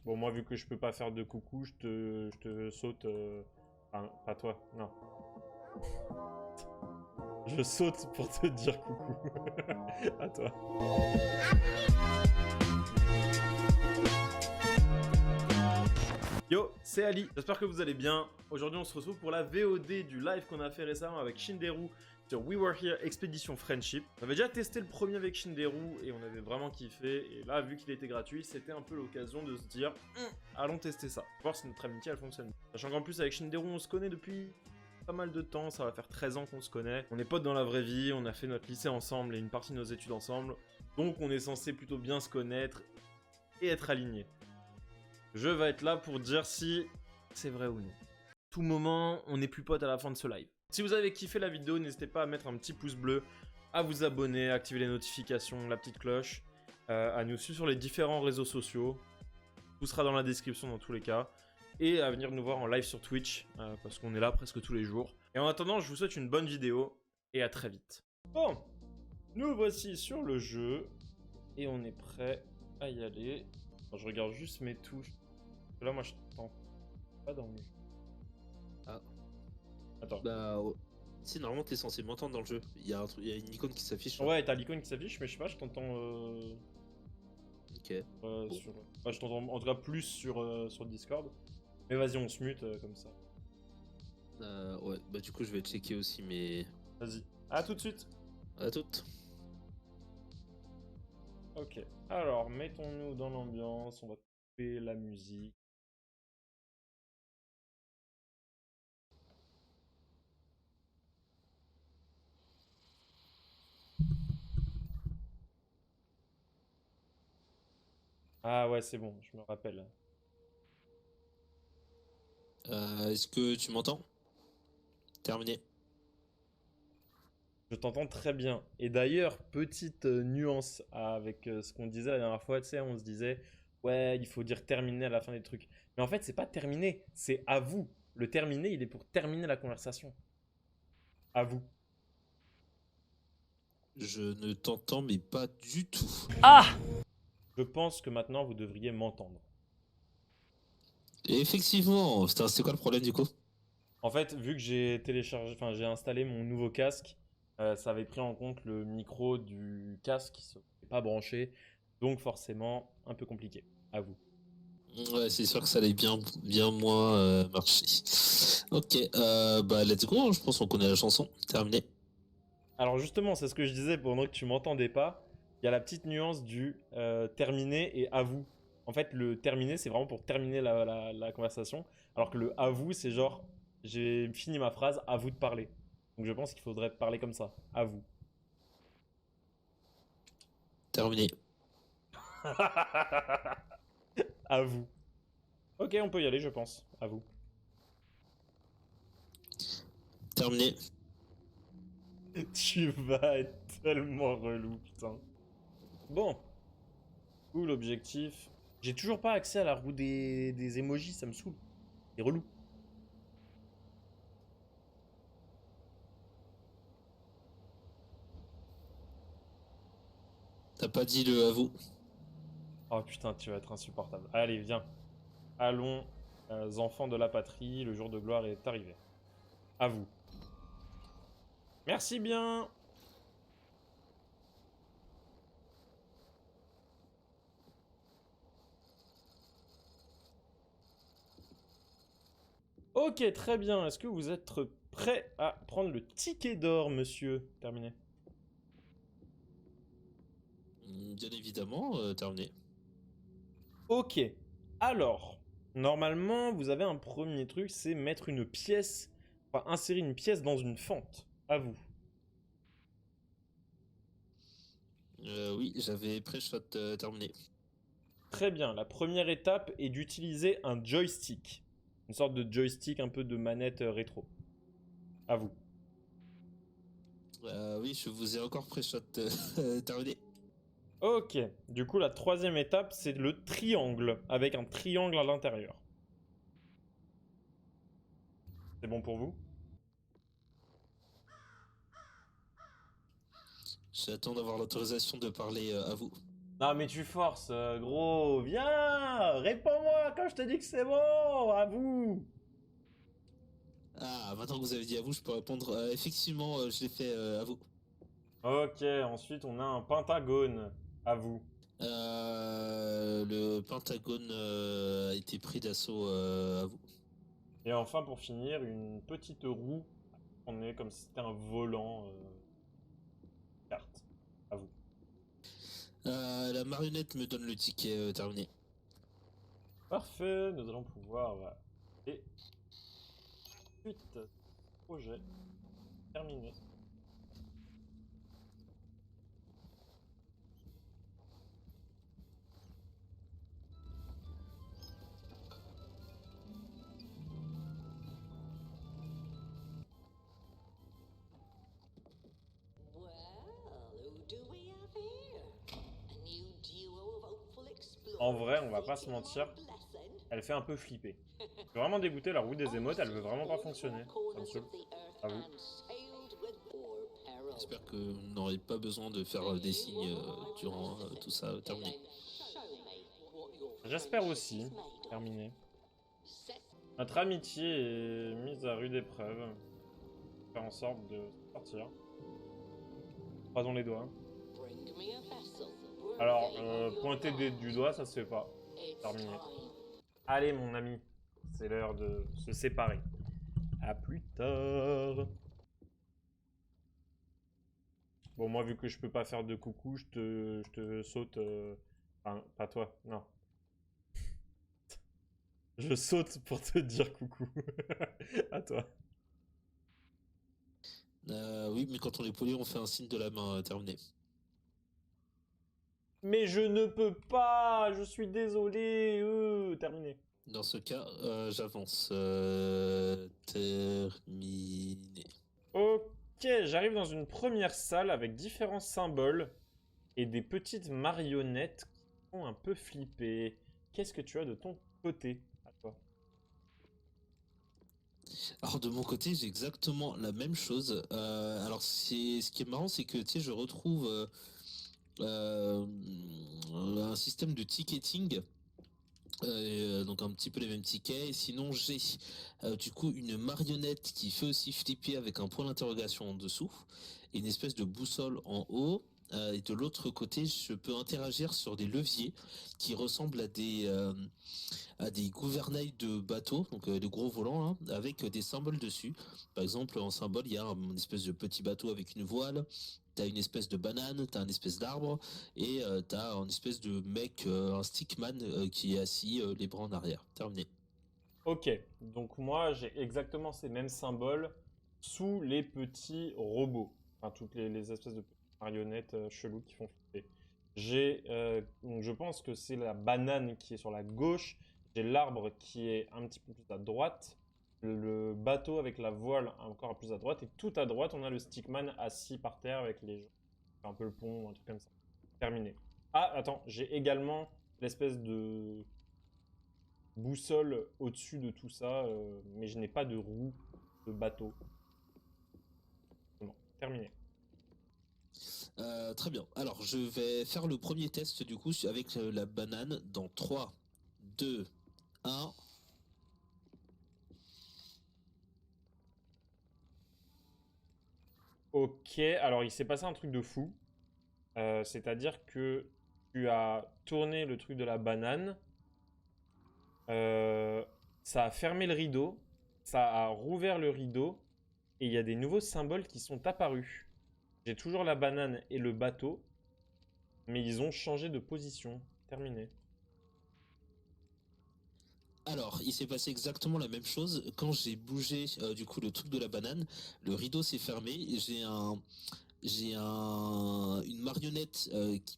Bon, moi, vu que je peux pas faire de coucou, je te saute. Enfin, pas toi, non. Je saute pour te dire coucou. À toi. Yo, c'est Ali, j'espère que vous allez bien. Aujourd'hui on se retrouve pour la VOD du live qu'on a fait récemment avec Shinderu sur We Were Here Expedition Friendship. On avait déjà testé le premier avec Shinderu et on avait vraiment kiffé. Et là, vu qu'il était gratuit, c'était un peu l'occasion de se dire allons tester ça, voir si notre amitié elle fonctionne. Sachant qu'en plus avec Shinderu on se connaît depuis pas mal de temps, ça va faire 13 ans qu'on se connaît. On est potes dans la vraie vie, on a fait notre lycée ensemble et une partie de nos études ensemble. Donc on est censé plutôt bien se connaître et être alignés. Je vais être là pour dire si c'est vrai ou non. Tout moment, on n'est plus potes à la fin de ce live. Si vous avez kiffé la vidéo, n'hésitez pas à mettre un petit pouce bleu, à vous abonner, à activer les notifications, la petite cloche, à nous suivre sur les différents réseaux sociaux. Tout sera dans la description dans tous les cas. Et à venir nous voir en live sur Twitch, parce qu'on est là presque tous les jours. Et en attendant, je vous souhaite une bonne vidéo, et à très vite. Bon, nous voici sur le jeu, et on est prêt à y aller. Alors, je regarde juste mes touches. Là, moi, je t'entends pas dans le jeu. Ah. Attends. Bah, ouais. Si, normalement, t'es censé m'entendre dans le jeu. Il y a une icône qui s'affiche. Ouais, t'as l'icône qui s'affiche, mais je sais pas, je t'entends. Ok. Bon. Enfin, je t'entends en tout cas plus sur Discord. Mais vas-y, on se mute comme ça. Ouais, bah, du coup, je vais checker aussi, mais. Vas-y. À tout de suite. À toutes. Ok. Alors, mettons-nous dans l'ambiance. On va couper la musique. Ah ouais, c'est bon, je me rappelle. Est-ce que tu m'entends? Terminé. Je t'entends très bien. Et d'ailleurs, petite nuance avec ce qu'on disait la dernière fois, tu sais, on se disait, ouais, il faut dire terminé à la fin des trucs. Mais en fait, c'est pas terminé, c'est à vous. Le terminé, il est pour terminer la conversation. À vous. Je ne t'entends, mais pas du tout. Ah! Je pense que maintenant, vous devriez m'entendre. Et effectivement, putain, c'est quoi le problème du coup? En fait, vu que j'ai téléchargé, enfin, j'ai installé mon nouveau casque, ça avait pris en compte le micro du casque qui n'est pas branché. Donc forcément, un peu compliqué. À vous. Ouais, c'est sûr que ça allait bien moins marcher. Ok, bah, let's go, hein, je pense qu'on connaît la chanson. Terminé. Alors justement, c'est ce que je disais pendant que tu m'entendais pas. Il y a la petite nuance du terminé et à vous. En fait, le terminé, c'est vraiment pour terminer la conversation. Alors que le à vous, c'est genre, j'ai fini ma phrase, à vous de parler. Donc je pense qu'il faudrait parler comme ça, à vous. Terminé. À vous. Ok, on peut y aller, je pense. À vous. Terminé. Tu vas être tellement relou, putain. Bon, où l'objectif? J'ai toujours pas accès à la roue des emojis, ça me saoule. C'est relou. T'as pas dit le à vous. Oh putain, tu vas être insupportable. Allez, viens. Allons, enfants de la patrie, le jour de gloire est arrivé. À vous. Merci bien. Ok, très bien. Est-ce que vous êtes prêt à prendre le ticket d'or, monsieur? Terminé. Bien évidemment, terminé. Ok. Alors, normalement, vous avez un premier truc, c'est mettre une pièce, enfin insérer une pièce dans une fente. À vous. Oui, j'avais pré-shot terminé. Très bien. La première étape est d'utiliser un joystick. Une sorte de joystick un peu de manette rétro. À vous. Oui, je vous ai encore pré-shot terminé. Ok. Du coup, la troisième étape, c'est le triangle, avec un triangle à l'intérieur. C'est bon pour vous? J'attends d'avoir l'autorisation de parler à vous. Non, mais tu forces, gros. Viens, réponds-moi quand je te dis que c'est bon. À vous. Ah, maintenant que vous avez dit à vous, je peux répondre. Effectivement, je l'ai fait à vous. Ok, ensuite on a un pentagone. À vous. Le Pentagone a été pris d'assaut à vous. Et enfin, pour finir, une petite roue. On est comme si c'était un volant carte. À vous. La marionnette me donne le ticket terminé. Parfait, nous allons pouvoir. Et suite, projet terminé. Well, who do we have here? A new duo of hopeful En explorers vrai, on va pas se seeking mentir, our blessing. elle fait un peu flipper. Je suis vraiment dégoûté, la roue des émotes, elle veut vraiment pas fonctionner. Ça me saoule. À vous. J'espère que vous n'aurez pas besoin de faire des signes durant tout ça terminé. J'espère aussi. Terminé. Notre amitié est mise à rude épreuve. Faire en sorte de sortir. Croisons les doigts. Alors, pointer du doigt, ça se fait pas. Terminé. Allez, mon ami, c'est l'heure de se séparer. À plus tard. Bon, moi, vu que je peux pas faire de coucou, je te saute. Enfin, pas toi, non. Je saute pour te dire coucou. À toi. Oui, mais quand on est poli, on fait un signe de la main terminé. Mais je ne peux pas, je suis désolé. Terminé. Dans ce cas, j'avance. Terminé. Ok, j'arrive dans une première salle avec différents symboles et des petites marionnettes qui font un peu flipper. Qu'est-ce que tu as de ton côté à toi? Alors de mon côté, j'ai exactement la même chose. Alors ce qui est marrant, c'est que tu sais, je retrouve euh, un système de ticketing. Donc un petit peu les mêmes tickets. Et sinon j'ai du coup une marionnette qui fait aussi flipper avec un point d'interrogation en dessous et une espèce de boussole en haut. Et de l'autre côté, je peux interagir sur des leviers qui ressemblent à des gouvernails de bateaux, donc de gros volants, hein, avec des symboles dessus. Par exemple, en symbole, il y a une espèce de petit bateau avec une voile. T'as une espèce de banane, t'as une espèce d'arbre, et t'as une espèce de mec, un stickman qui est assis, les bras en arrière. Terminé. Ok, donc moi j'ai exactement ces mêmes symboles sous les petits robots. Enfin, toutes les espèces de petites marionnettes cheloues qui font flipper. Donc je pense que c'est la banane qui est sur la gauche. J'ai l'arbre qui est un petit peu plus à droite. Le bateau avec la voile encore plus à droite. Et tout à droite, on a le stickman assis par terre avec les gens. Un peu le pont, un truc comme ça. Terminé. Ah, attends, j'ai également l'espèce de boussole au-dessus de tout ça, mais je n'ai pas de roue de bateau. Bon, terminé. Très bien. Alors, je vais faire le premier test du coup avec la banane dans 3, 2, 1. Ok, alors il s'est passé un truc de fou. C'est-à-dire que tu as tourné le truc de la banane, euh, ça a fermé le rideau, ça a rouvert le rideau, et il y a des nouveaux symboles qui sont apparus. J'ai toujours la banane et le bateau, mais ils ont changé de position. Terminé. Alors, il s'est passé exactement la même chose. Quand j'ai bougé du coup le truc de la banane, le rideau s'est fermé. Et une marionnette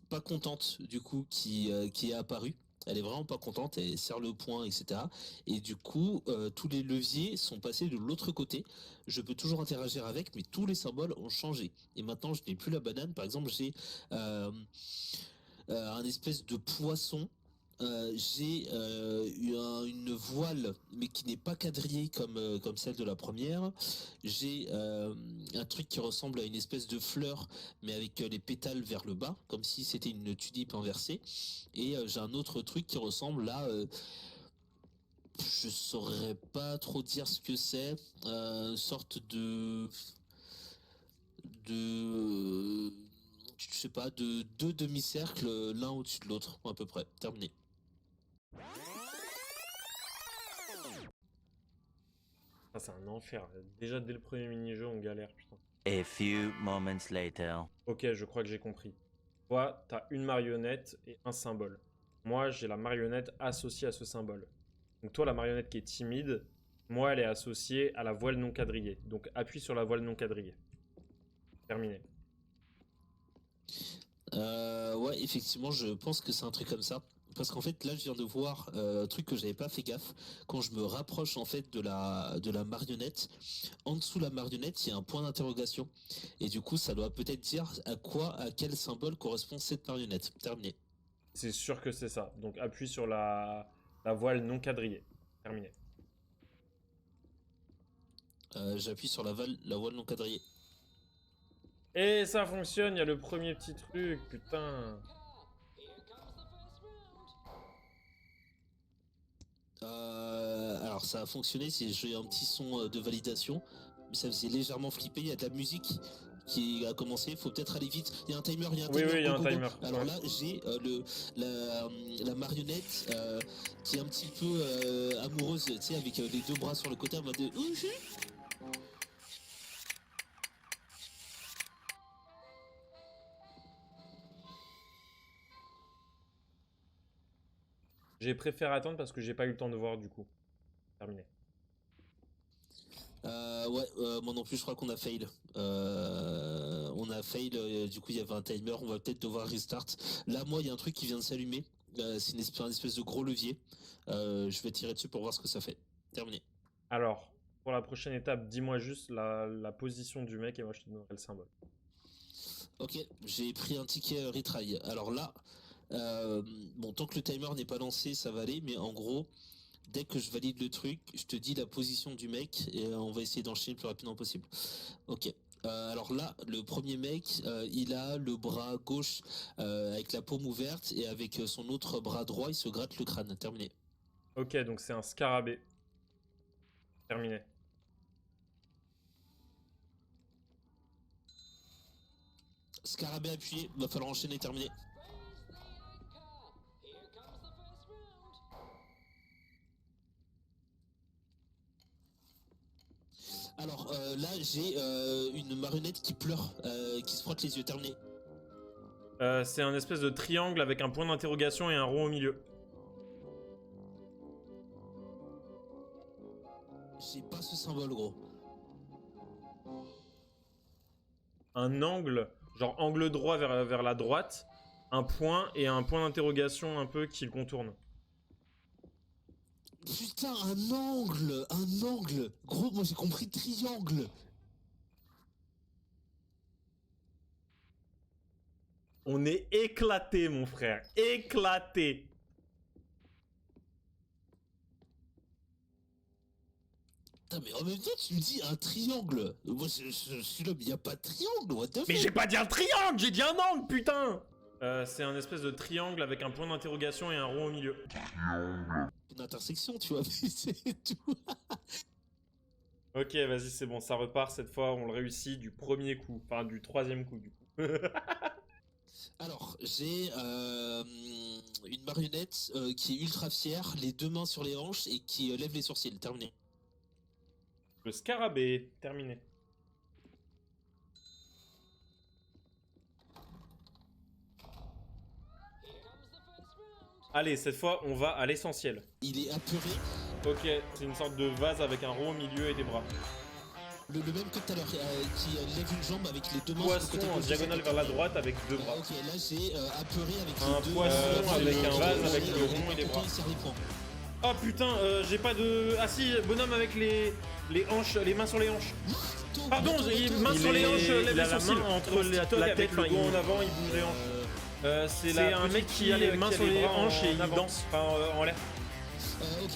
pas contente du coup qui est apparue. Elle est vraiment pas contente, elle serre le poing, etc. Et du coup, tous les leviers sont passés de l'autre côté. Je peux toujours interagir avec, mais tous les symboles ont changé. Et maintenant, je n'ai plus la banane. Par exemple, j'ai un espèce de poisson j'ai une voile, mais qui n'est pas quadrillée comme celle de la première. J'ai un truc qui ressemble à une espèce de fleur, mais avec les pétales vers le bas, comme si c'était une tulipe inversée. Et j'ai un autre truc qui ressemble à... je saurais pas trop dire ce que c'est. Une sorte de... Je sais pas, de deux demi-cercles l'un au-dessus de l'autre, à peu près. Terminé. Ah, c'est un enfer. Déjà, dès le premier mini-jeu, on galère, putain. A few moments later. Ok, je crois que j'ai compris. Toi, t'as une marionnette et un symbole. Moi, j'ai la marionnette associée à ce symbole. Donc toi, la marionnette qui est timide, moi, elle est associée à la voile non quadrillée. Donc appuie sur la voile non quadrillée. Terminé. Ouais, effectivement, je pense que c'est un truc comme ça. Parce qu'en fait, là, je viens de voir un truc que j'avais pas fait gaffe. Quand je me rapproche en fait de la marionnette, en dessous de la marionnette, il y a un point d'interrogation. Et du coup, ça doit peut-être dire à quel symbole correspond cette marionnette. Terminé. C'est sûr que c'est ça. Donc appuie sur la voile non quadrillée. Terminé. J'appuie sur la voile non quadrillée. Et ça fonctionne, il y a le premier petit truc, putain. Alors ça a fonctionné, j'ai eu un petit son de validation, mais ça faisait légèrement flipper, il y a de la musique qui a commencé, faut peut-être aller vite, il y a un timer, Oui, il y a un timer. Alors Ouais. là j'ai la marionnette qui est un petit peu amoureuse, tu sais, avec les deux bras sur le côté en mode de... J'ai préféré attendre parce que j'ai pas eu le temps de voir du coup. Terminé. Ouais, moi non plus, je crois qu'on a fail. On a fail, du coup il y avait un timer, on va peut-être devoir restart. Là, moi, il y a un truc qui vient de s'allumer. C'est un espèce de gros levier. Je vais tirer dessus pour voir ce que ça fait. Terminé. Alors, pour la prochaine étape, dis-moi juste la position du mec et moi je te donnerai le symbole. Ok, j'ai pris un ticket retry. Alors là, bon, tant que le timer n'est pas lancé, ça va aller, mais en gros, dès que je valide le truc, je te dis la position du mec et on va essayer d'enchaîner le plus rapidement possible. Ok. Alors là, le premier mec, il a le bras gauche avec la paume ouverte et avec son autre bras droit, il se gratte le crâne. Terminé. Ok, donc c'est un scarabée. Terminé. Scarabée appuyé, va falloir enchaîner. Terminé. Alors là, j'ai une marionnette qui pleure, qui se frotte les yeux. Terminé. C'est un espèce de triangle avec un point d'interrogation et un rond au milieu. J'ai pas ce symbole, gros. Un angle, genre angle droit vers la droite, un point et un point d'interrogation un peu qui le contourne. Putain, un angle. Gros, moi j'ai compris triangle. On est éclaté, mon frère. Éclaté. Putain, mais en même temps, tu me dis un triangle. Moi, je suis là, mais y a pas de triangle, what the fuck. Mais j'ai pas dit un triangle, j'ai dit un angle, putain. C'est un espèce de triangle avec un point d'interrogation et un rond au milieu. Une intersection, tu vois, mais c'est tout. Ok, vas-y, c'est bon, ça repart. Cette fois, on le réussit du premier coup. Enfin, du troisième coup, du coup. Alors, j'ai une marionnette qui est ultra fière, les deux mains sur les hanches et qui lève les sourcils. Terminé. Le scarabée, terminé. Allez, cette fois, on va à l'essentiel. Il est apeuré, Ok, c'est une sorte de vase avec un rond au milieu et des bras. le même que tout à l'heure, qui lève une jambe avec les deux mains sur le Poisson côté en gauche. diagonale vers la droite avec deux bras. Ok, là j'ai apeuré avec Un les deux... poisson avec un vase avec le rond et les Autant bras. il serre les poings. Oh putain, j'ai pas de... Ah si, bonhomme avec les hanches, les mains sur les hanches. Pardon, j'ai mains sur les hanches, lève les sourcils. Entre la tête, le dos en avant, il bouge les hanches. C'est un mec qui a les mains sur les hanches et il danse, enfin en l'air. Ok,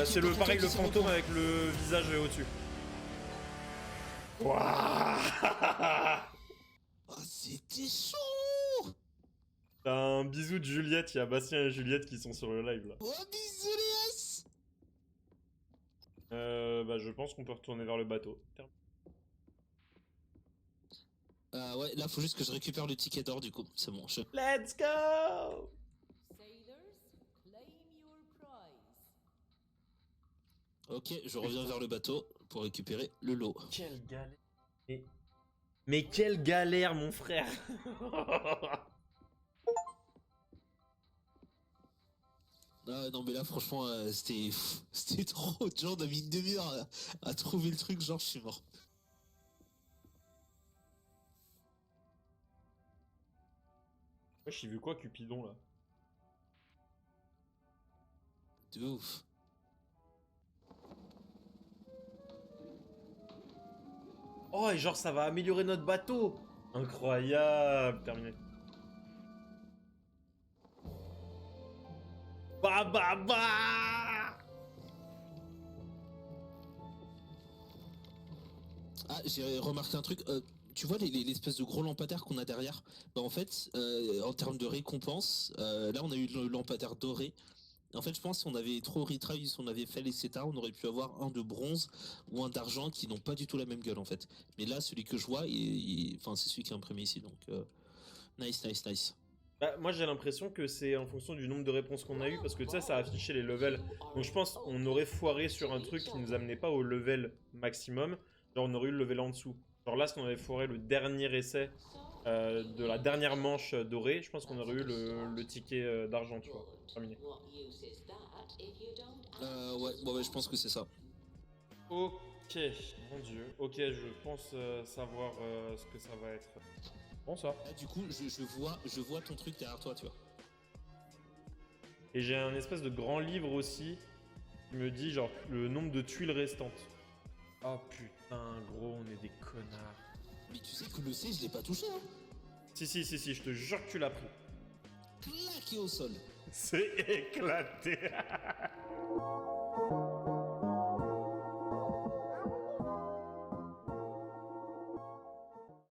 C'est le pareil, le fantôme avec le visage au-dessus. Waouh. Ah, c'était chaud. T'as un bisou de Juliette, il y a Bastien et Juliette qui sont sur le live là. Oh, bisous les S. Bah je pense qu'on peut retourner vers le bateau. Ouais, là faut juste que je récupère le ticket d'or du coup, c'est bon. Let's go. Sailors, claim your prize. Ok, je reviens vers le bateau pour récupérer le lot. Quelle galère. Mais quelle galère mon frère. Ah non mais là franchement c'était trop dur, on a mis une demi-heure à trouver le truc, genre je suis mort. Moi j'ai vu quoi Cupidon là? De ouf. Oh et genre ça va améliorer notre bateau. Incroyable. Terminé. Bah bah bah. Ah j'ai remarqué un truc, tu vois l'espèce de gros lampadaire qu'on a derrière, bah en fait en termes de récompense, là on a eu le lampadaire doré. En fait, je pense si on avait trop retry, si on avait fait etc., on aurait pu avoir un de bronze ou un d'argent qui n'ont pas du tout la même gueule en fait. Mais là, celui que je vois, enfin, c'est celui qui est imprimé ici, donc nice. Bah, moi j'ai l'impression que c'est en fonction du nombre de réponses qu'on a eu parce que tu sais ça a affiché les levels. Donc je pense qu'on aurait foiré sur un truc qui nous amenait pas au level maximum. Genre on aurait eu le level en dessous. Genre là si on avait foiré le dernier essai de la dernière manche dorée, je pense qu'on aurait eu le ticket d'argent, tu vois. Terminé. Ouais, je pense que c'est ça. Ok, mon dieu. Ok, je pense savoir ce que ça va être. Bon ça. Là, du coup, je vois ton truc derrière toi, tu vois. Et j'ai un espèce de grand livre aussi qui me dit genre le nombre de tuiles restantes. Oh putain, gros, on est des connards. Mais tu sais que le C, je l'ai pas touché, hein. Si, je te jure que tu l'as pris. Claqué au sol. C'est éclaté.